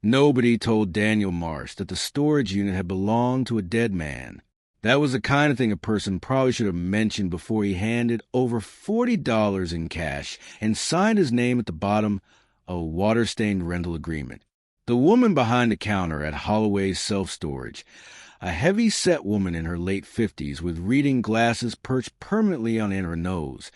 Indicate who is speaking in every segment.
Speaker 1: Nobody told Daniel Marsh that the storage unit had belonged to a dead man. That was the kind of thing a person probably should have mentioned before he handed over $40 in cash and signed his name at the bottom of a water-stained rental agreement. The woman behind the counter at Holloway's self-storage, a heavy-set woman in her late 50s with reading glasses perched permanently on her nose,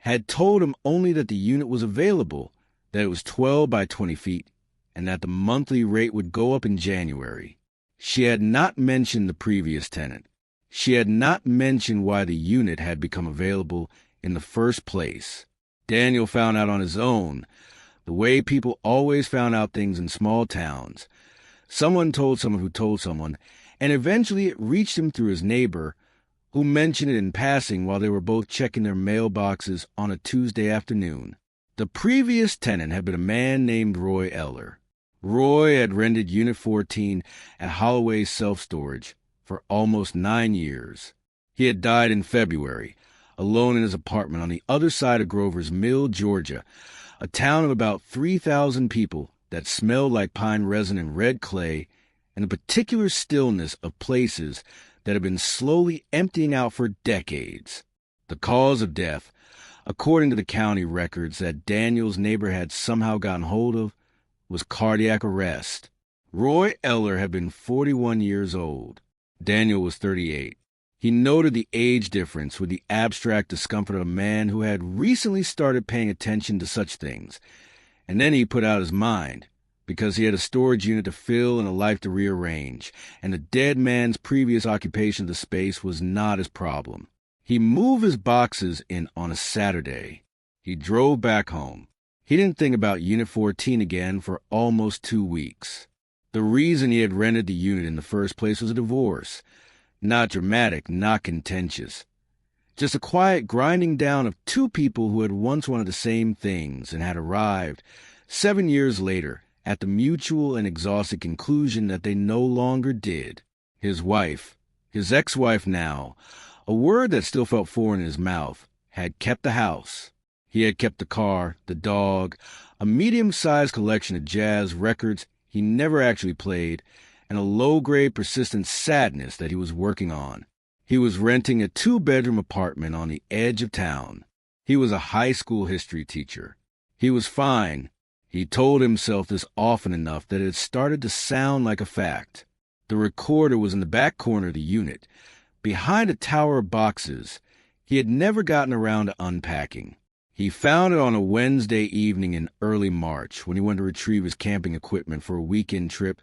Speaker 1: had told him only that the unit was available, that it was 12 by 20 feet, and that the monthly rate would go up in January. She had not mentioned the previous tenant. She had not mentioned why the unit had become available in the first place. Daniel found out on his own, the way people always found out things in small towns. Someone told someone who told someone, and eventually it reached him through his neighbor, who mentioned it in passing while they were both checking their mailboxes on a Tuesday afternoon. The previous tenant had been a man named Roy Eller. Roy had rented Unit 14 at Holloway's self-storage for almost 9 years. He had died in February, alone in his apartment on the other side of Grover's Mill, Georgia, a town of about 3,000 people that smelled like pine resin and red clay, and the particular stillness of places that had been slowly emptying out for decades. The cause of death, according to the county records that Daniel's neighbor had somehow gotten hold of, was cardiac arrest. Roy Eller had been 41 years old. Daniel was 38. He noted the age difference with the abstract discomfort of a man who had recently started paying attention to such things. And then he put out his mind, because he had a storage unit to fill and a life to rearrange, and the dead man's previous occupation of the space was not his problem. He moved his boxes in on a Saturday. He drove back home. He didn't think about Unit 14 again for almost 2 weeks. The reason he had rented the unit in the first place was a divorce. Not dramatic, not contentious. Just a quiet grinding down of two people who had once wanted the same things and had arrived, 7 years later, at the mutual and exhausted conclusion that they no longer did. His wife, his ex-wife now, a word that still felt foreign in his mouth, had kept the house. He had kept the car, the dog, a medium-sized collection of jazz records he never actually played, and a low-grade persistent sadness that he was working on. He was renting a 2-bedroom apartment on the edge of town. He was a high school history teacher. He was fine. He told himself this often enough that it had started to sound like a fact. The recorder was in the back corner of the unit, behind a tower of boxes he had never gotten around to unpacking. He found it on a Wednesday evening in early March when he went to retrieve his camping equipment for a weekend trip.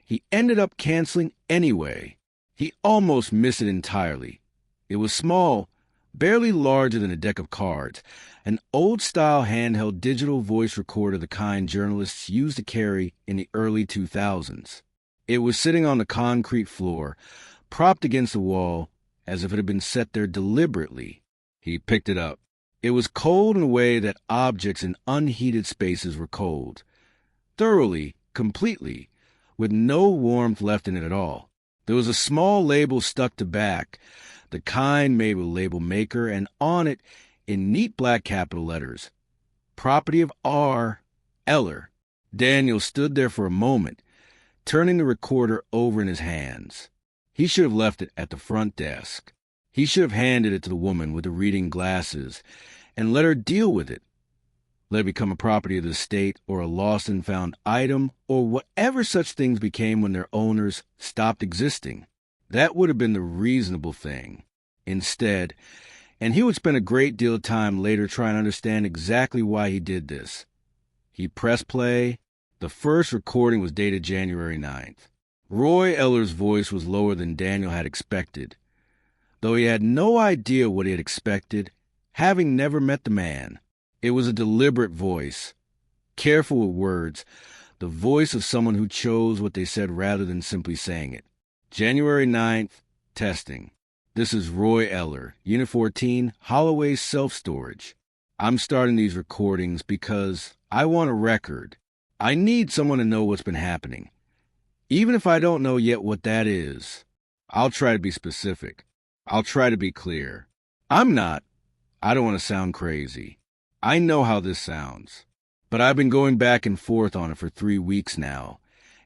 Speaker 1: He ended up canceling anyway. He almost missed it entirely. It was small, barely larger than a deck of cards, an old-style handheld digital voice recorder the kind journalists used to carry in the early 2000s. It was sitting on the concrete floor, propped against the wall, as if it had been set there deliberately. He picked it up. It was cold in a way that objects in unheated spaces were cold. Thoroughly, completely, with no warmth left in it at all. There was a small label stuck to back, the kind made with a label maker, and on it, in neat black capital letters, property of R. Eller. Daniel stood there for a moment, turning the recorder over in his hands. He should have left it at the front desk. He should have handed it to the woman with the reading glasses and let her deal with it. Let it become a property of the state or a lost and found item or whatever such things became when their owners stopped existing. That would have been the reasonable thing. Instead, and he would spend a great deal of time later trying to understand exactly why he did this. He pressed play. The first recording was dated January 9th. Roy Eller's voice was lower than Daniel had expected, though he had no idea what he had expected, having never met the man. It was a deliberate voice, careful with words, the voice of someone who chose what they said rather than simply saying it. January 9th, testing. This is Roy Eller, Unit 14, Holloway's self-storage. I'm starting these recordings because I want a record. I need someone to know what's been happening. Even if I don't know yet what that is, I'll try to be specific. I'll try to be clear. I don't want to sound crazy. I know how this sounds, but I've been going back and forth on it for 3 weeks now,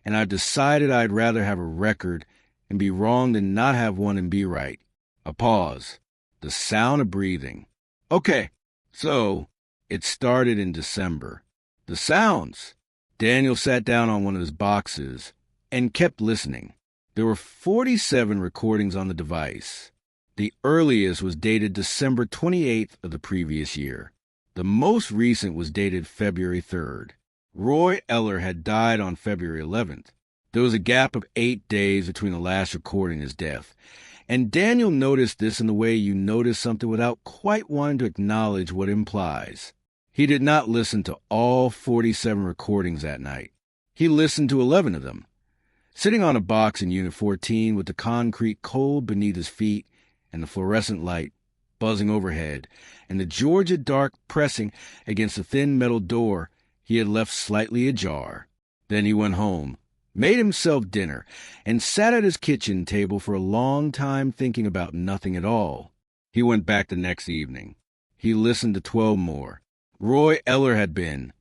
Speaker 1: and I've decided I'd rather have a record and be wrong than not have one and be right. A pause. The sound of breathing. Okay, so it started in December. The sounds. Daniel sat down on one of his boxes and kept listening. There were 47 recordings on the device. The earliest was dated December 28th of the previous year. The most recent was dated February 3rd. Roy Eller had died on February 11th. There was a gap of 8 days between the last recording and his death, and Daniel noticed this in the way you notice something without quite wanting to acknowledge what it implies. He did not listen to all 47 recordings that night. He listened to 11 of them. Sitting on a box in Unit 14 with the concrete cold beneath his feet and the fluorescent light buzzing overhead and the Georgia dark pressing against the thin metal door he had left slightly ajar. Then he went home, made himself dinner, and sat at his kitchen table for a long time thinking about nothing at all. He went back the next evening. He listened to 12 more. Roy Eller had been,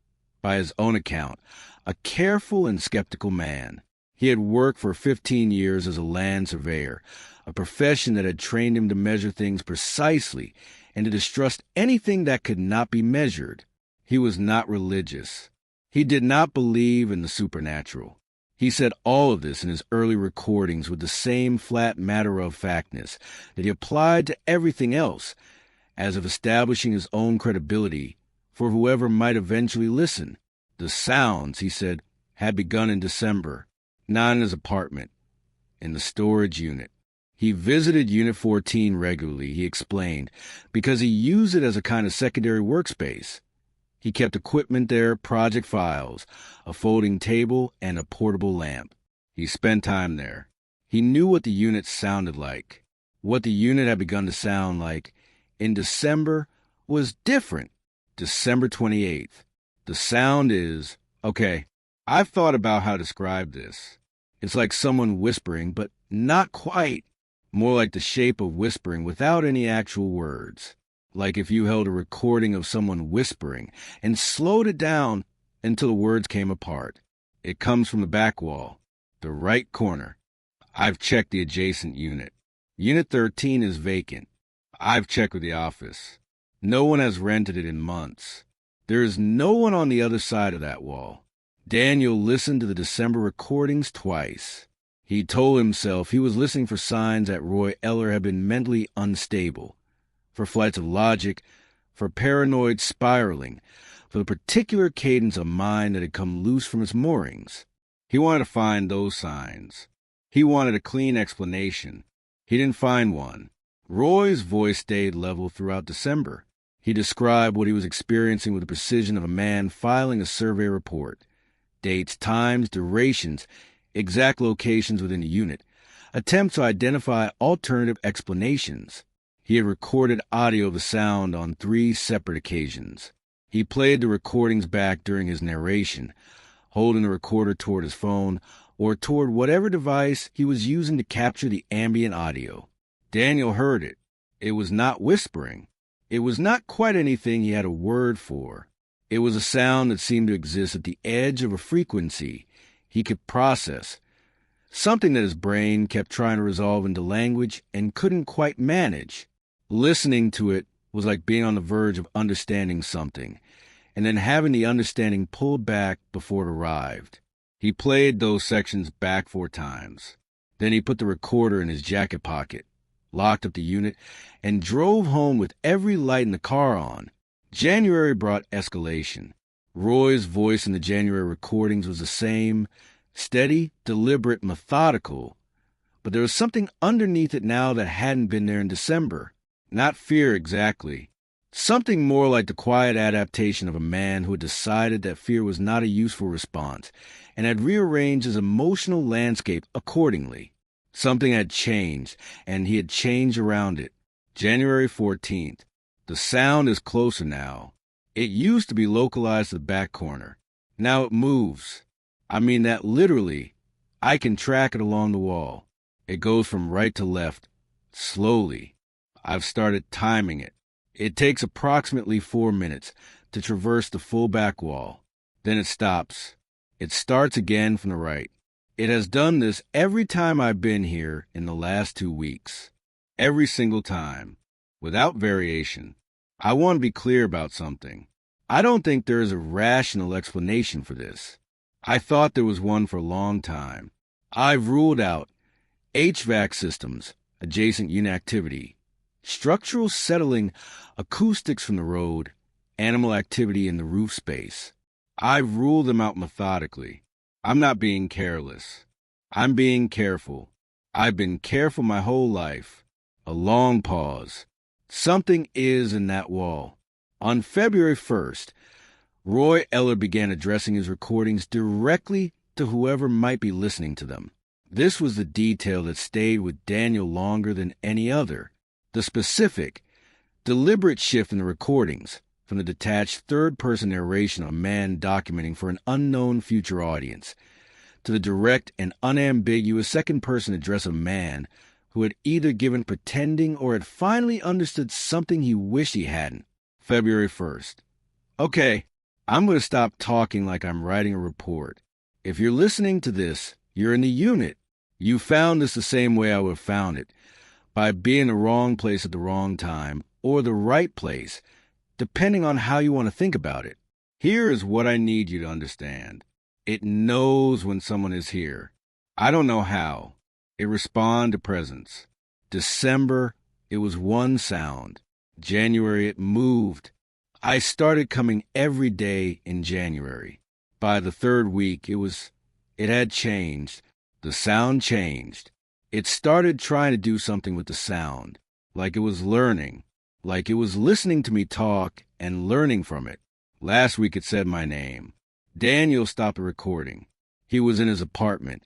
Speaker 1: by his own account, a careful and skeptical man. He had worked for 15 years as a land surveyor, a profession that had trained him to measure things precisely and to distrust anything that could not be measured. He was not religious. He did not believe in the supernatural. He said all of this in his early recordings with the same flat matter-of-factness that he applied to everything else, as if establishing his own credibility for whoever might eventually listen. The sounds, he said, had begun in December, not in his apartment, in the storage unit. He visited Unit 14 regularly, he explained, because he used it as a kind of secondary workspace. He kept equipment there, project files, a folding table, and a portable lamp. He spent time there. He knew what the unit sounded like. What the unit had begun to sound like in December was different. December 28th. The sound is, okay, I've thought about how to describe this. It's like someone whispering, but not quite. More like the shape of whispering without any actual words. Like if you held a recording of someone whispering and slowed it down until the words came apart. It comes from the back wall, the right corner. I've checked the adjacent unit. Unit 13 is vacant. I've checked with the office. No one has rented it in months. There is no one on the other side of that wall. Daniel listened to the December recordings twice. He told himself he was listening for signs that Roy Eller had been mentally unstable, for flights of logic, for paranoid spiraling, for the particular cadence of mind that had come loose from its moorings. He wanted to find those signs. He wanted a clean explanation. He didn't find one. Roy's voice stayed level throughout December. He described what he was experiencing with the precision of a man filing a survey report. Dates, times, durations, exact locations within the unit, attempts to identify alternative explanations. He had recorded audio of the sound on 3 separate occasions. He played the recordings back during his narration, holding the recorder toward his phone or toward whatever device he was using to capture the ambient audio. Daniel heard it. It was not whispering. It was not quite anything he had a word for. It was a sound that seemed to exist at the edge of a frequency he could process, something that his brain kept trying to resolve into language and couldn't quite manage. Listening to it was like being on the verge of understanding something, and then having the understanding pulled back before it arrived. He played those sections back 4 times. Then he put the recorder in his jacket pocket, locked up the unit, and drove home with every light in the car on. January brought escalation. Roy's voice in the January recordings was the same, steady, deliberate, methodical, but there was something underneath it now that hadn't been there in December. Not fear exactly. Something more like the quiet adaptation of a man who had decided that fear was not a useful response and had rearranged his emotional landscape accordingly. Something had changed, and he had changed around it. January 14th. The sound is closer now. It used to be localized to the back corner. Now it moves. I mean that literally. I can track it along the wall. It goes from right to left, slowly. I've started timing it. It takes approximately 4 minutes to traverse the full back wall. Then it stops. It starts again from the right. It has done this every time I've been here in the last 2 weeks. Every single time. Without variation. I want to be clear about something. I don't think there is a rational explanation for this. I thought there was one for a long time. I've ruled out HVAC systems, adjacent unit activity, structural settling, acoustics from the road, animal activity in the roof space. I've ruled them out methodically. I'm not being careless. I'm being careful. I've been careful my whole life. A long pause. Something is in that wall. On February 1st, Roy Eller began addressing his recordings directly to whoever might be listening to them. This was the detail that stayed with Daniel longer than any other. The specific, deliberate shift in the recordings from the detached third-person narration of a man documenting for an unknown future audience to the direct and unambiguous second-person address of a man who had either given pretending or had finally understood something he wished he hadn't. February 1st. Okay, I'm going to stop talking like I'm writing a report. If you're listening to this, you're in the unit. You found this the same way I would have found it, by being in the wrong place at the wrong time, or the right place, depending on how you want to think about it. Here is what I need you to understand. It knows when someone is here. I don't know how. It responds to presence. December, it was one sound. January, it moved. I started coming every day in January. By the third week, it had changed. The sound changed. It started trying to do something with the sound, like it was learning, like it was listening to me talk and learning from it. Last week it said my name. Daniel stopped the recording. He was in his apartment,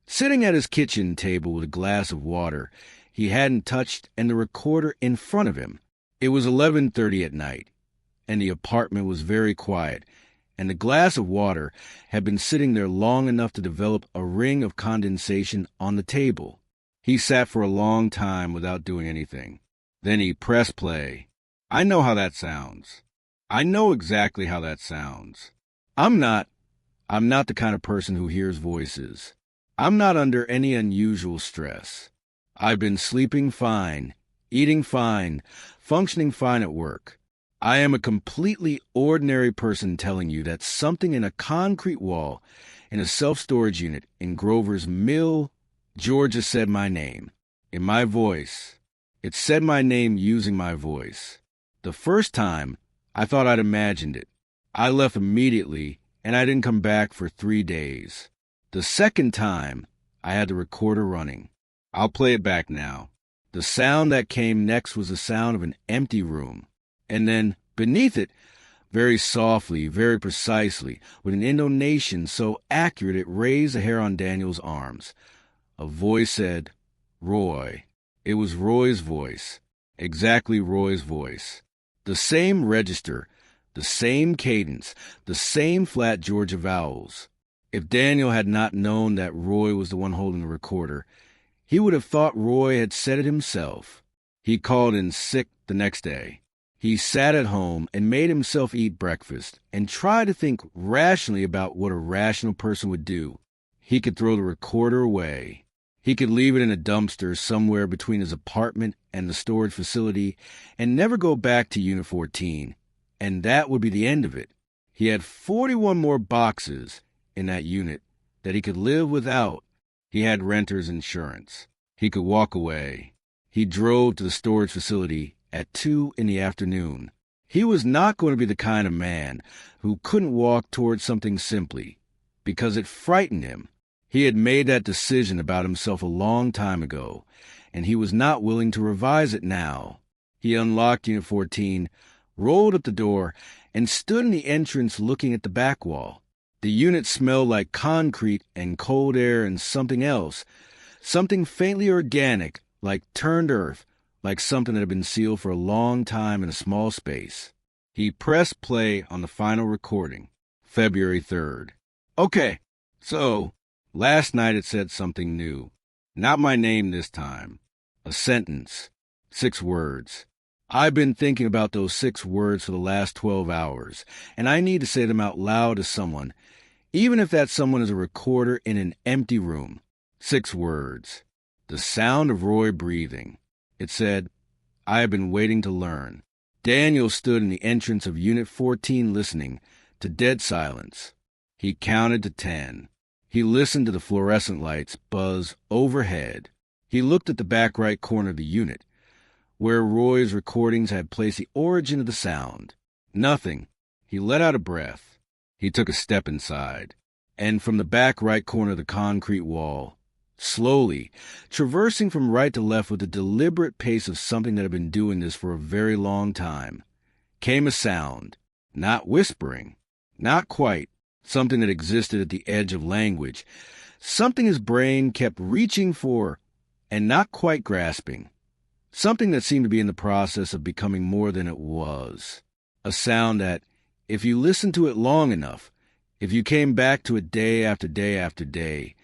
Speaker 1: sitting at his kitchen table with a glass of water he hadn't touched and the recorder in front of him. It was 11:30 at night, and the apartment was very quiet, and the glass of water had been sitting there long enough to develop a ring of condensation on the table. He sat for a long time without doing anything. Then he pressed play. I know how that sounds. I know exactly how that sounds. I'm not the kind of person who hears voices. I'm not under any unusual stress. I've been sleeping fine, eating fine, functioning fine at work. I am a completely ordinary person telling you that something in a concrete wall in a self-storage unit in Grover's Mill, Georgia said my name. In my voice. It said my name using my voice. The first time, I thought I'd imagined it. I left immediately, and I didn't come back for 3 days. The second time, I had the recorder running. I'll play it back now. The sound that came next was the sound of an empty room. And then, beneath it, very softly, very precisely, with an intonation so accurate it raised the hair on Daniel's arms, a voice said, Roy. It was Roy's voice. Exactly Roy's voice. The same register, the same cadence, the same flat Georgia vowels. If Daniel had not known that Roy was the one holding the recorder, he would have thought Roy had said it himself. He called in sick the next day. He sat at home and made himself eat breakfast and tried to think rationally about what a rational person would do. He could throw the recorder away. He could leave it in a dumpster somewhere between his apartment and the storage facility and never go back to Unit 14, and that would be the end of it. He had 41 more boxes in that unit that he could live without. He had renter's insurance. He could walk away. He drove to the storage facility at 2 in the afternoon. He was not going to be the kind of man who couldn't walk towards something simply because it frightened him. He had made that decision about himself a long time ago, and he was not willing to revise it now. He unlocked Unit 14, rolled up the door, and stood in the entrance looking at the back wall. The unit smelled like concrete and cold air and something else, something faintly organic, like turned earth, like something that had been sealed for a long time in a small space. He pressed play on the final recording, February 3rd. Okay, so last night it said something new. Not my name this time. A sentence. 6 words. I've been thinking about those 6 words for the last 12 hours, and I need to say them out loud to someone, Even if that someone is a recorder in an empty room. 6 words. The sound of Roy breathing. It said, I have been waiting to learn. Daniel stood in the entrance of Unit 14 listening to dead silence. He counted to 10. He listened to the fluorescent lights buzz overhead. He looked at the back right corner of the unit, where Roy's recordings had placed the origin of the sound. Nothing. He let out a breath. He took a step inside, and from the back right corner of the concrete wall, slowly, traversing from right to left with the deliberate pace of something that had been doing this for a very long time, came a sound, not whispering, not quite, something that existed at the edge of language, something his brain kept reaching for and not quite grasping, something that seemed to be in the process of becoming more than it was, a sound that, if you listened to it long enough, if you came back to it day after day after day,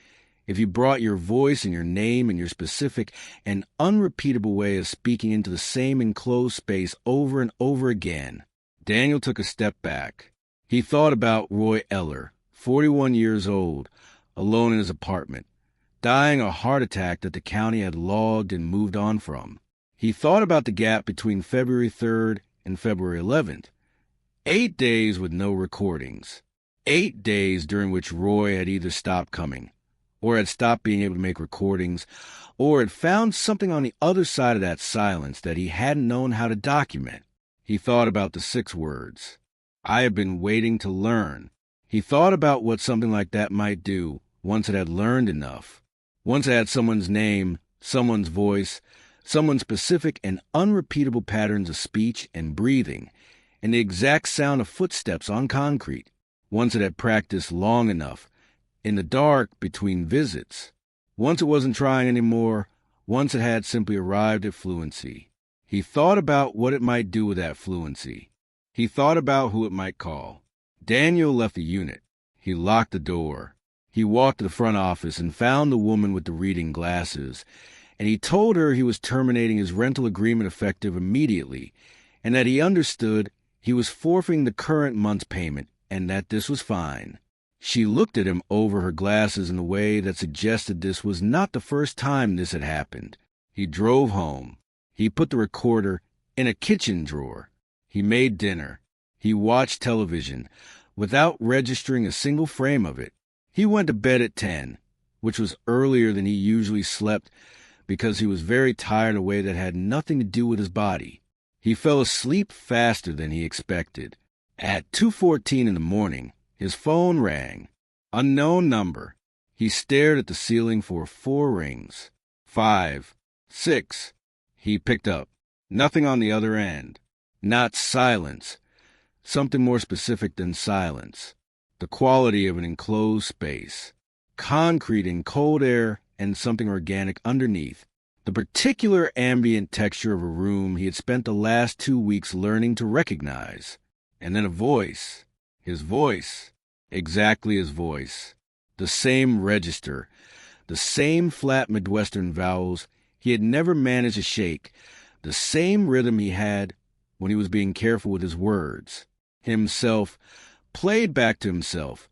Speaker 1: if you brought your voice and your name and your specific and unrepeatable way of speaking into the same enclosed space over and over again, Daniel took a step back. He thought about Roy Eller, 41 years old, alone in his apartment, dying a heart attack that the county had logged and moved on from. He thought about the gap between February 3rd and February 11th. 8 days with no recordings. 8 days during which Roy had either stopped coming, or had stopped being able to make recordings, or had found something on the other side of that silence that he hadn't known how to document. He thought about the 6 words. I have been waiting to learn. He thought about what something like that might do once it had learned enough. Once it had someone's name, someone's voice, someone's specific and unrepeatable patterns of speech and breathing, and the exact sound of footsteps on concrete. Once it had practiced long enough, in the dark between visits. Once it wasn't trying anymore, once it had simply arrived at fluency. He thought about what it might do with that fluency. He thought about who it might call. Daniel left the unit. He locked the door. He walked to the front office and found the woman with the reading glasses, and he told her he was terminating his rental agreement effective immediately, and that he understood he was forfeiting the current month's payment, and that this was fine. She looked at him over her glasses in a way that suggested this was not the first time this had happened. He drove home. He put the recorder in a kitchen drawer. He made dinner. He watched television without registering a single frame of it. He went to bed at 10, which was earlier than he usually slept because he was very tired in a way that had nothing to do with his body. He fell asleep faster than he expected. At 2:14 in the morning, his phone rang. Unknown number. He stared at the ceiling for 4 rings. 5, 6. He picked up. Nothing on the other end. Not silence. Something more specific than silence. The quality of an enclosed space. Concrete and cold air and something organic underneath. The particular ambient texture of a room he had spent the last 2 weeks learning to recognize. And then a voice. His voice. Exactly his voice. The same register. The same flat Midwestern vowels he had never managed to shake. The same rhythm he had when he was being careful with his words. Himself played back to himself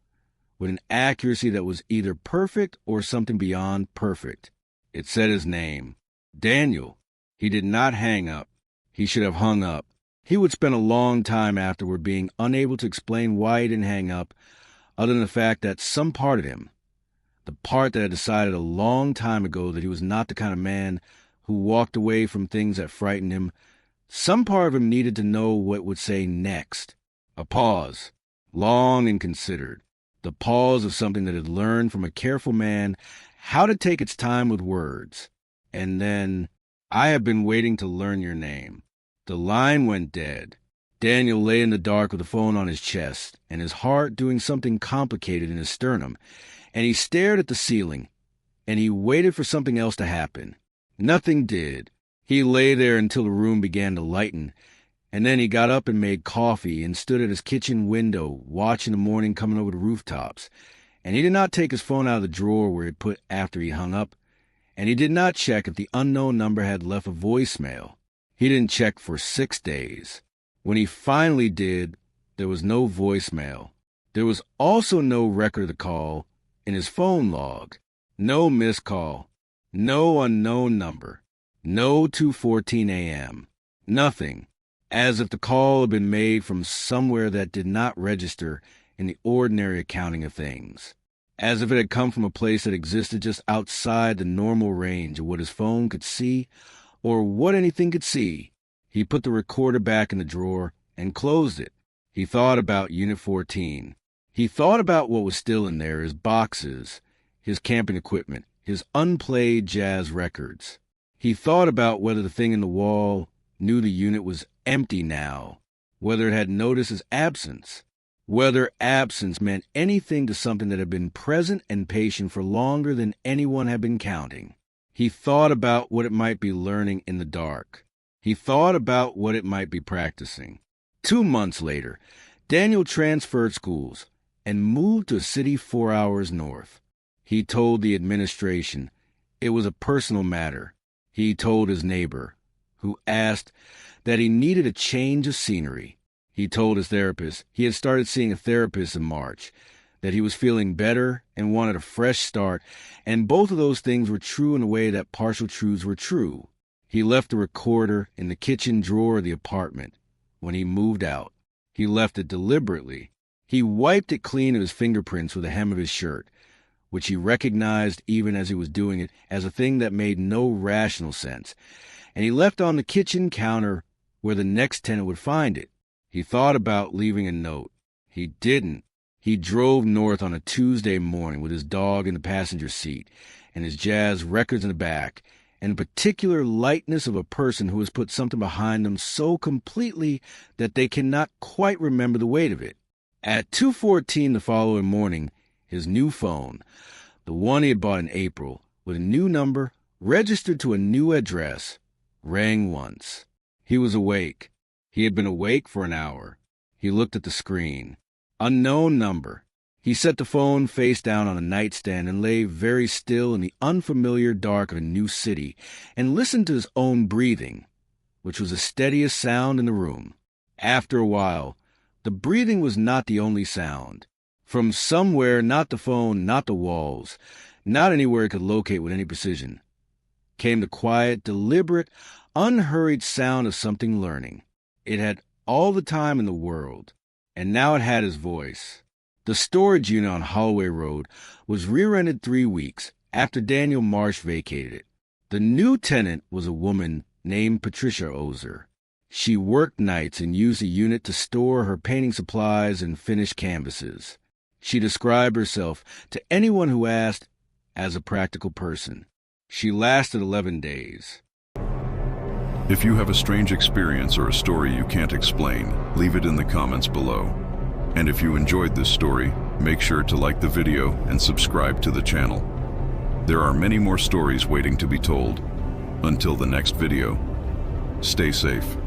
Speaker 1: with an accuracy that was either perfect or something beyond perfect. It said his name. Daniel. He did not hang up. He should have hung up. He would spend a long time afterward being unable to explain why he didn't hang up, other than the fact that some part of him, the part that had decided a long time ago that he was not the kind of man who walked away from things that frightened him, some part of him needed to know what it would say next. A pause, long and considered. The pause of something that had learned from a careful man how to take its time with words. And then, I have been waiting to learn your name. The line went dead. Daniel lay in the dark with the phone on his chest and his heart doing something complicated in his sternum, and he stared at the ceiling, and he waited for something else to happen. Nothing did. He lay there until the room began to lighten, and then he got up and made coffee and stood at his kitchen window watching the morning coming over the rooftops, and he did not take his phone out of the drawer where he had put after he hung up, and he did not check if the unknown number had left a voicemail. He didn't check for 6 days. When he finally did, there was no voicemail. There was also no record of the call in his phone log. No missed call. No unknown number. No 2:14 a.m. Nothing. As if the call had been made from somewhere that did not register in the ordinary accounting of things. As if it had come from a place that existed just outside the normal range of what his phone could see or what anything could see. He put the recorder back in the drawer and closed it. He thought about Unit 14. He thought about what was still in there, his boxes, his camping equipment, his unplayed jazz records. He thought about whether the thing in the wall knew the unit was empty now, whether it had noticed his absence, whether absence meant anything to something that had been present and patient for longer than anyone had been counting. He thought about what it might be learning in the dark. He thought about what it might be practicing. 2 months later, Daniel transferred schools and moved to a city 4 hours north. He told the administration it was a personal matter. He told his neighbor, who asked that he needed a change of scenery. He told his therapist he had started seeing a therapist in March, that he was feeling better and wanted a fresh start, and both of those things were true in a way that partial truths were true. He left the recorder in the kitchen drawer of the apartment. When he moved out, he left it deliberately. He wiped it clean of his fingerprints with the hem of his shirt, which he recognized even as he was doing it as a thing that made no rational sense, and he left on the kitchen counter where the next tenant would find it. He thought about leaving a note. He didn't. He drove north on a Tuesday morning with his dog in the passenger seat and his jazz records in the back, and the particular lightness of a person who has put something behind them so completely that they cannot quite remember the weight of it. At 2:14 the following morning, his new phone, the one he had bought in April, with a new number, registered to a new address, rang once. He was awake. He had been awake for an hour. He looked at the screen. Unknown number. He set the phone face down on a nightstand and lay very still in the unfamiliar dark of a new city and listened to his own breathing, which was the steadiest sound in the room. After a while, the breathing was not the only sound. From somewhere, not the phone, not the walls, not anywhere it could locate with any precision, came the quiet, deliberate, unhurried sound of something learning. It had all the time in the world, and now it had his voice. The storage unit on Holloway Road was rear-ended 3 weeks after Daniel Marsh vacated it. The new tenant was a woman named Patricia Ozer. She worked nights and used the unit to store her painting supplies and finished canvases. She described herself to anyone who asked as a practical person. She lasted 11 days.
Speaker 2: If you have a strange experience or a story you can't explain, leave it in the comments below. And if you enjoyed this story, make sure to like the video and subscribe to the channel. There are many more stories waiting to be told. Until the next video, stay safe.